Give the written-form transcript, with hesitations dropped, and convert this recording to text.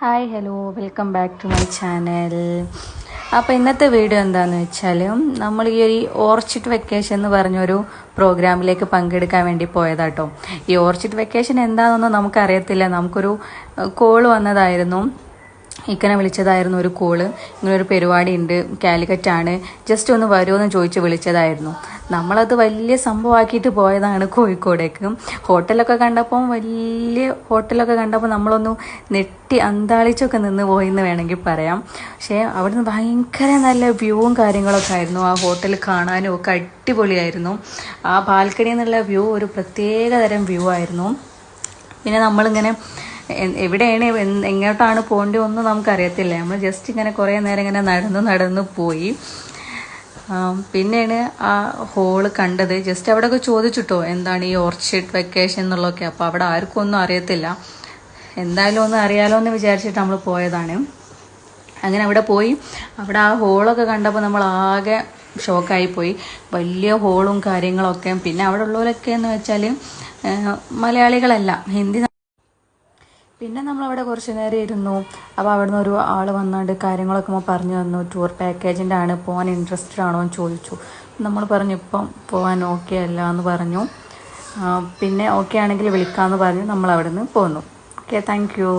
Hi hello welcome back to my channel. അപ്പോൾ ഇന്നത്തെ video എന്താണെന്ന് വെച്ചാൽ നമ്മൾ ഈ ഒരു ഓർച്ചിഡ് വെക്കേഷൻ എന്ന് പറഞ്ഞൊരു പ്രോഗ്രാമിലേക്ക് പങ്കെടുക്കാൻ വേണ്ടി പോയതാട്ടോ. ഈ ഓർച്ചിഡ് വെക്കേഷൻ എന്താണെന്നൊന്നും നമുക്കറിയത്തില്ല. നമുക്കൊരു കോൾ വന്നതായിരുന്നു, ഇക്കനെ വിളിച്ചതായിരുന്നു ഒരു കോള്. ഇങ്ങനൊരു പരിപാടി ഉണ്ട്, കാലിക്കറ്റാണ്, ജസ്റ്റ് ഒന്ന് വരുമോ എന്ന് ചോദിച്ച് വിളിച്ചതായിരുന്നു. നമ്മളത് വലിയ സംഭവമാക്കിയിട്ട് പോയതാണ് കോഴിക്കോടേക്ക്. ഹോട്ടലൊക്കെ കണ്ടപ്പോൾ വലിയ ഹോട്ടലൊക്കെ കണ്ടപ്പോൾ നമ്മളൊന്ന് നെട്ടി അന്താളിച്ചൊക്കെ നിന്ന് പോയെന്ന് വേണമെങ്കിൽ പറയാം. പക്ഷേ അവിടുന്ന് ഭയങ്കര നല്ല വ്യൂവും കാര്യങ്ങളൊക്കെ ആയിരുന്നു. ആ ഹോട്ടൽ കാണാനും ഒക്കെ അടിപൊളിയായിരുന്നു. ആ ബാൽക്കണിയിൽ നിന്നുള്ള വ്യൂ ഒരു പ്രത്യേക തരം വ്യൂ ആയിരുന്നു. പിന്നെ നമ്മളിങ്ങനെ എവിടെയാണ് എങ്ങോട്ടാണ് പോകേണ്ടത് ഒന്നും നമുക്കറിയത്തില്ല. നമ്മൾ ജസ്റ്റ് ഇങ്ങനെ കുറേ നേരം ഇങ്ങനെ നടന്ന് പോയി. പിന്നെയാണ് ആ ഹോള് കണ്ടത്. ജസ്റ്റ് അവിടെയൊക്കെ ചോദിച്ചിട്ടോ എന്താണ് ഈ ഓർച്ചിഡ് വെക്കേഷൻ എന്നുള്ളതൊക്കെ. അപ്പോൾ അവിടെ ആർക്കും ഒന്നും അറിയത്തില്ല. എന്തായാലും ഒന്ന് അറിയാലോ എന്ന് വിചാരിച്ചിട്ട് നമ്മൾ പോയതാണ്. അങ്ങനെ അവിടെ പോയി അവിടെ ആ ഹോളൊക്കെ കണ്ടപ്പോൾ നമ്മൾ ആകെ ഷോക്കായിപ്പോയി. വലിയ ഹോളും കാര്യങ്ങളൊക്കെ. പിന്നെ അവിടെ ഉള്ളവരൊക്കെ എന്ന് വെച്ചാൽ മലയാളികളല്ല, ഹിന്ദി. പിന്നെ നമ്മളവിടെ കുറച്ച് നേരം ഇരുന്നു. അപ്പോൾ അവിടുന്ന് ഒരു ആൾ വന്നുകൊണ്ട് കാര്യങ്ങളൊക്കെ പറഞ്ഞു തന്നു. ടൂർ പാക്കേജിൻ്റെ ആണ്, പോകാൻ ഇൻട്രസ്റ്റഡ് ആണോ എന്ന് ചോദിച്ചു. നമ്മൾ പറഞ്ഞു ഇപ്പം പോകാൻ ഓക്കെ അല്ല എന്ന് പറഞ്ഞു. പിന്നെ ഓക്കെ ആണെങ്കിൽ വിളിക്കാമെന്ന് പറഞ്ഞു നമ്മൾ അവിടെ നിന്ന് പോന്നു. Okay, thank you.